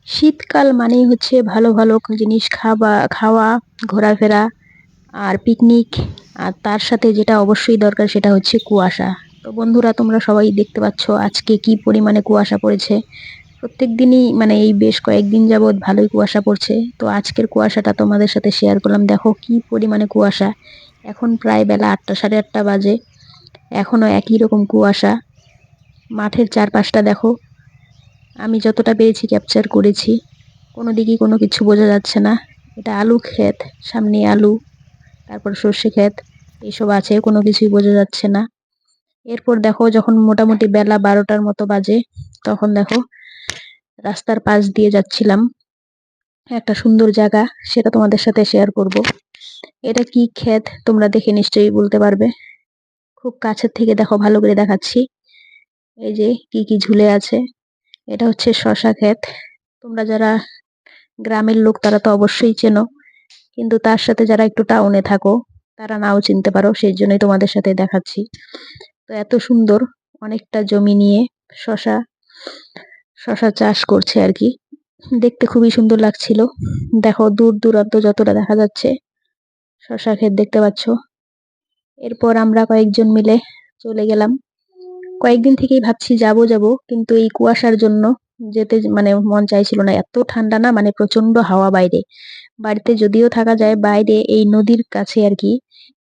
শীতকাল মানেই হচ্ছে ভালো ভালো জিনিস খাওয়া, ঘোরাফেরা আর পিকনিক। আর তার সাথে যেটা অবশ্যই দরকার সেটা হচ্ছে কুয়াশা। তো বন্ধুরা, তোমরা সবাই দেখতে পাচ্ছ আজকে কি পরিমাণে কুয়াশা পড়েছে। প্রত্যেক দিনই মানে এই বেশ কয়েকদিন যাবৎ ভালোই কুয়াশা পড়ছে। তো আজকের কুয়াশাটা তোমাদের সাথে শেয়ার করলাম। দেখো কি পরিমাণে কুয়াশা। এখন প্রায় বেলা 8টা, সাড়ে 8টা বাজে, এখনো একই রকম কুয়াশা। মাঠের চারপাশটা দেখো, আমি যতটা পেরেছি ক্যাপচার করেছি। কোনো দিকেই কোনো কিছু বোঝা যাচ্ছে না। এটা আলু ক্ষেত, সামনে আলু, তারপর সর্ষে ক্ষেত, এইসব আছে, কোনো কিছুই বোঝা যাচ্ছে না। এরপর দেখো যখন মোটামুটি বেলা 12টার মতো বাজে, তখন দেখো রাস্তার পাশ দিয়ে যাচ্ছিলাম, একটা সুন্দর জায়গা, সেটা তোমাদের সাথে শেয়ার করব। এটা কি ক্ষেত তোমরা দেখে নিশ্চয়ই বলতে পারবে। খুব কাছের থেকে দেখো, ভালো করে দেখাচ্ছি। এই যে কি কি ঝুলে আছে, এটা হচ্ছে শশা ক্ষেত। তোমরা যারা গ্রামের লোক তারা তো অবশ্যই চেনো, কিন্তু তার সাথে যারা একটু টাউনে থাকো তারা নাও চিনতে পারো, সেই জন্যই তোমাদের সাথে দেখাচ্ছি। তো এত সুন্দর অনেকটা জমি নিয়ে শশা শশা চাষ করছে আর কি। দেখতে খুবই সুন্দর লাগছিল। দেখো দূর দূরান্ত যতটা দেখা যাচ্ছে শশা ক্ষেত দেখতে পাচ্ছ। এরপর আমরা কয়েকজন মিলে চলে গেলাম। কয়েকদিন থেকেই ভাবছি যাব যাব, কিন্তু এই কুয়াশার জন্য যেতে মানে মন চাইছিল না। এত ঠান্ডা না, মানে প্রচন্ড হাওয়া বাইরে। বাড়িতে যদিও থাকা যায়, বাইরে এই নদীর কাছে আর কি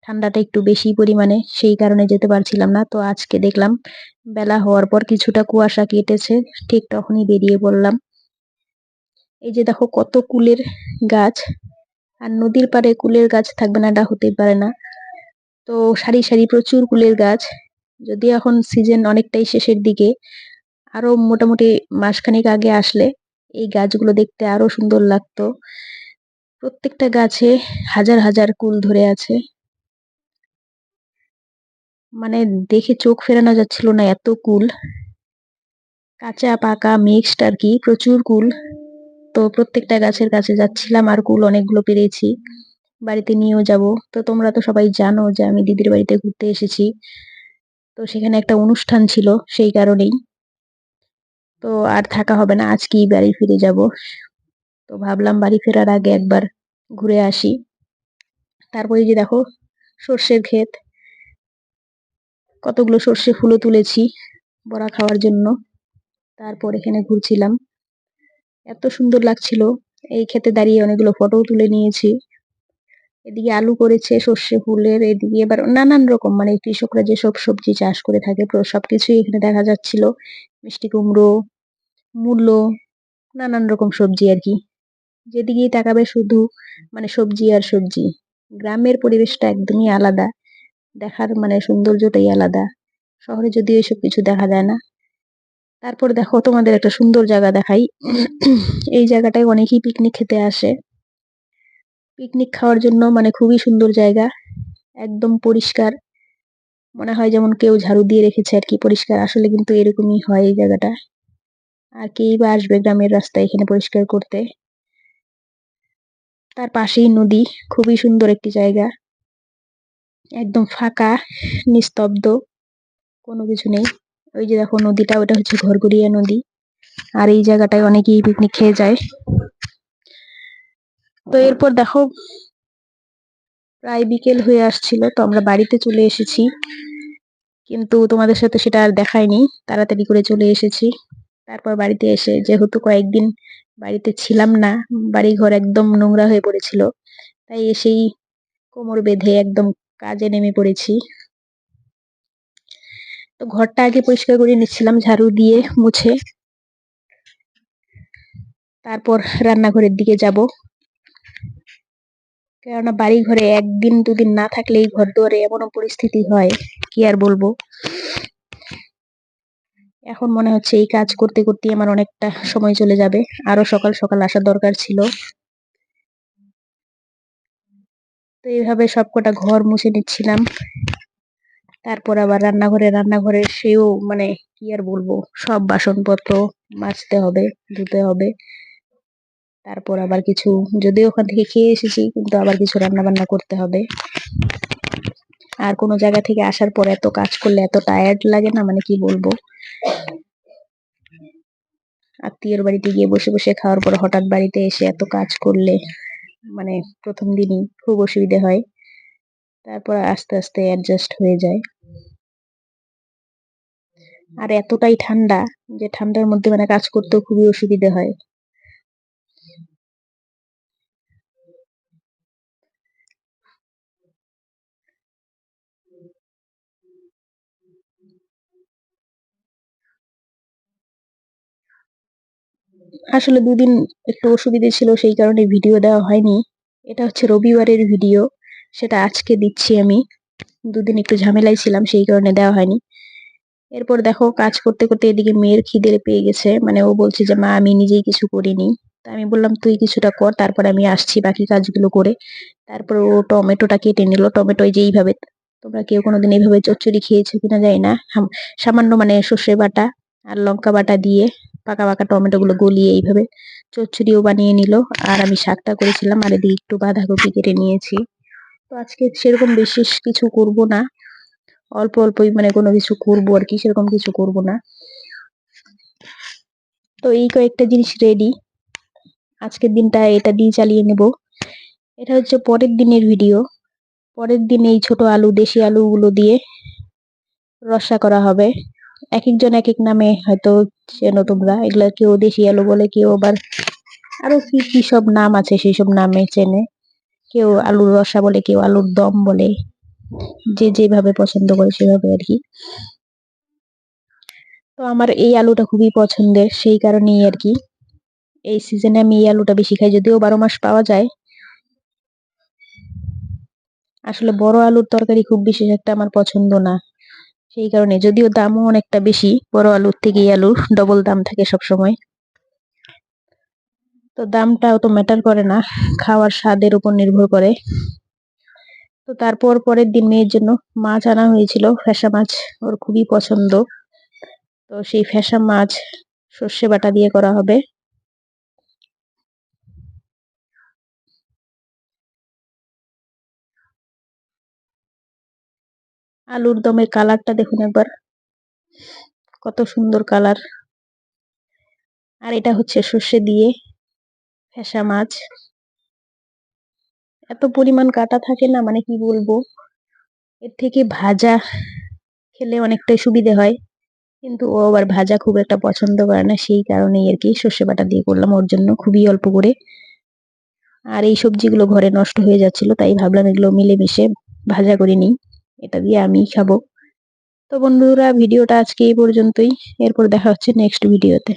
ঠান্ডাটা একটু বেশি পরিমাণে, সেই কারণে যেতে পারছিলাম না। তো আজকে দেখলাম বেলা হওয়ার পর কিছুটা কুয়াশা কেটেছে, ঠিক তখনই বেরিয়ে পড়লাম। এই যে দেখো কত কুলের গাছ, আর নদীর পাড়ে কুলের গাছ থাকবে না এটা হতে পারে না। তো সারি সারি প্রচুর কুলের গাছ। যদিও এখন সিজন অনেকটাই শেষের দিকে, আরো মোটামুটি মাসখানেক আগে আসলে এই গাছগুলো দেখতে আরো সুন্দর লাগতো। প্রত্যেকটা গাছে হাজার হাজার কুল ধরে আছে, মানে দেখে চোখ ফেরানো যাচ্ছিল না, এত কুল। কাঁচা পাকা মিক্সড আর কি, প্রচুর কুল। তো প্রত্যেকটা গাছের কাছে যাচ্ছিলাম, আর কুল অনেকগুলো পেরেছি, বাড়িতে নিয়েও যাব। তো তোমরা তো সবাই জানো যে আমি দিদির বাড়িতে ঘুরতে এসেছি। তো সেখানে একটা অনুষ্ঠান ছিল, সেই কারণেই তো আর থাকা হবে না, আজকেই বাড়ি ফিরে যাব। তো ভাবলাম বাড়ি ফেরার আগে একবার ঘুরে আসি। তারপরে যে দেখো সর্ষের ক্ষেত, কতগুলো সর্ষে ফুলও তুলেছি বড়া খাওয়ার জন্য। তারপর এখানে ঘুরছিলাম, এত সুন্দর লাগছিল। এই ক্ষেতে দাঁড়িয়ে অনেকগুলো ফটো তুলে নিয়েছি। এদিকে আলু করেছে সর্ষে ফুলের, এদিকে এবার নানান রকম মানে কৃষকরা যেসব সবজি চাষ করে থাকে সবকিছুই এখানে দেখা যাচ্ছিল। মিষ্টি কুমড়ো, মূলো, নানান রকম সবজি আর কি। যেদিকেই তাকাবে শুধু মানে সবজি আর সবজি। গ্রামের পরিবেশটা একদমই আলাদা, দেখার মানে সৌন্দর্যটাই আলাদা। শহরে যদিও এসব কিছু দেখা যায় না। তারপর দেখো তোমাদের একটা সুন্দর জায়গা দেখাই। এই জায়গাটায় অনেকেই পিকনিক খেতে আসে। পিকনিক খাওয়ার জন্য মানে খুবই সুন্দর জায়গা, একদম পরিষ্কার। মনে হয় যেমন কেউ ঝাড়ু দিয়ে রেখেছে আর কি, পরিষ্কার। আসলে কিন্তু এরকমই হয় এই জায়গাটা। আর কেই বা আসবে গ্রামের রাস্তায় এখানে পরিষ্কার করতে। তার পাশেই নদী, খুবই সুন্দর একটি জায়গা, একদম ফাঁকা, নিস্তব্ধ, কোনো কিছু নেই। ওই যে দেখো নদীটা, ওটা হচ্ছে ঘরঘরিয়া নদী। আর এই জায়গাটায় অনেকেই পিকনিক খেয়ে যায়। তো এরপর দেখো প্রায় বিকেল হয়ে আসছিল, তো আমরা বাড়িতে চলে এসেছি, কিন্তু তোমাদের সাথে সেটা আর দেখাইনি। তাড়াতাড়ি করে চলে এসেছি। তারপর বাড়িতে এসে যেহেতু কয়েকদিন বাড়িতে ছিলাম না, বাড়ি ঘর একদম নোংরা হয়ে পড়েছিল, তাই এসেই কোমর বেঁধে একদম কাজে নেমে পড়েছি। তো ঘরটা আগে পরিষ্কার করে নিচ্ছিলাম ঝাড়ু দিয়ে মুছে, তারপর রান্নাঘরের দিকে যাব। কেননা বাড়ি ঘরে একদিন দুদিন না থাকলে এই ঘর দুয়ারে এমনও পরিস্থিতি হয়, কি আর বলবো। এখন মনে হচ্ছে এই কাজ করতে করতে আমার অনেকটা সময় চলে যাবে, আরো সকাল সকাল আসার দরকার ছিল। তো এইভাবে সবকটা ঘর মুছে নিচ্ছিলাম। তারপর আবার রান্নাঘরে সেও মানে কি আর বলবো, সব বাসনপত্র মাজতে হবে, ধুতে হবে। তারপর আবার কিছু, যদিও ওখান থেকে খেয়ে এসেছি, কিন্তু আবার কিছু রান্না বান্না করতে হবে। আর কোনো জায়গা থেকে আসার পর এত কাজ করলে এত টায়ার্ড লাগে না, মানে কি বলবো। আত্মীয়র বাড়িতে গিয়ে বসে বসে খাওয়ার পর হঠাৎ বাড়িতে এসে এত কাজ করলে মানে প্রথম দিনই খুব অসুবিধা হয়, তারপর আস্তে আস্তে অ্যাডজাস্ট হয়ে যায়। আর এতটাই ঠান্ডা যে ঠান্ডার মধ্যে মানে কাজ করতেও খুবই অসুবিধা হয়। আসলে দুদিন একটু অসুবিধে ছিল, সেই কারণে ভিডিও দেওয়া হয়নি। এটা হচ্ছে রবিবারের ভিডিও, সেটা আজকে দিচ্ছি আমি। দুদিন একটু ঝামেলায় ছিলাম, সেই কারণে দেওয়া হয়নি। এরপর দেখো কাজ করতে করতে এদিকে মেয়ের খিদে পেয়ে গেছে, মানে ও বলছে যে মা আমি নিজেই কিছু করিনি। তা আমি বললাম তুই কিছুটা কর, তারপর আমি আসছি বাকি কাজগুলো করে। তারপর ও টমেটোটা কেটে নিল। টমেটো এই যে এইভাবে, তোমরা কেউ কোনোদিন এইভাবে চচ্চড়ি খেয়েছো কিনা জানি না, সামান্য মানে সর্ষে বাটা আর লঙ্কা বাটা দিয়ে পাকা পাকা টমেটো গুলো গলিয়ে এইভাবে চচ্চড়িও বানিয়ে নিল। আর আমি শাকটা করেছিলাম, আর এদিকে একটু বাঁধাকপি কেটে নিয়েছি। তো আজকে সেরকম বিশেষ কিছু করব না, অল্প অল্পই মানে কোনো কিছু করবো আর কি, সেরকম কিছু করব না। তো এই কয়েকটা জিনিস রেডি, আজকের দিনটা এটা দিয়ে চালিয়ে নেব। এটা হচ্ছে পরের দিনের ভিডিও। পরের দিন এই ছোট আলু, দেশি আলুগুলো দিয়ে রসা করা হবে। এক একজন এক এক নামে হয়তো চেনো তোমরা এগুলা, কেউ দেশি আলু বলে, কেউ আবার আরো কি কি সব নাম আছে সেই সব নামে চেনে। কেউ আলুর রসা বলে, কেউ আলুর দম বলে, যে যেভাবে পছন্দ করে সেভাবে আর কি। তো আমার এই আলুটা খুবই পছন্দের, সেই কারণেই আর কি এই সিজনে আমি এই আলুটা বেশি খাই, যদিও 12 মাস পাওয়া যায়। আসলে বড় আলুর তরকারি খুব বিশেষ একটা আমার পছন্দ না, সেই কারণে, যদিও দামও অনেকটা বেশি, বড় আলুর থেকে এই আলুর ডবল দাম থাকে সব সময়। তো দামটা অত ম্যাটার করে না, খাওয়ার স্বাদের উপর নির্ভর করে। তো তারপর পরের দিন মেয়ের জন্য মাছ আনা হয়েছিল, ফ্যাসা মাছ, ওর খুবই পছন্দ। তো সেই ফ্যাসা মাছ সর্ষে বাটা দিয়ে করা হবে। আলুর দমের কালারটা দেখুন একবার, কত সুন্দর কালার। আর এটা হচ্ছে সর্ষে দিয়ে ফ্যাসা মাছ, এত পরিমাণ কাটা থাকে না, মানে কি বলবো। এর থেকে ভাজা খেলে অনেকটাই সুবিধে হয়, কিন্তু ও আবার ভাজা খুব একটা পছন্দ করে না, সেই কারণেই আর কি সর্ষে বাটা দিয়ে করলাম ওর জন্য, খুবই অল্প করে। আর এই সবজিগুলো ঘরে নষ্ট হয়ে যাচ্ছিল, তাই ভাবলাম এগুলো মিলেমিশে ভাজা করে নিই, এটা দিয়ে আমি খাবো। তো বন্ধুরা ভিডিওটা আজকে এই পর্যন্তই, এরপর দেখা হচ্ছে নেক্সট ভিডিওতে।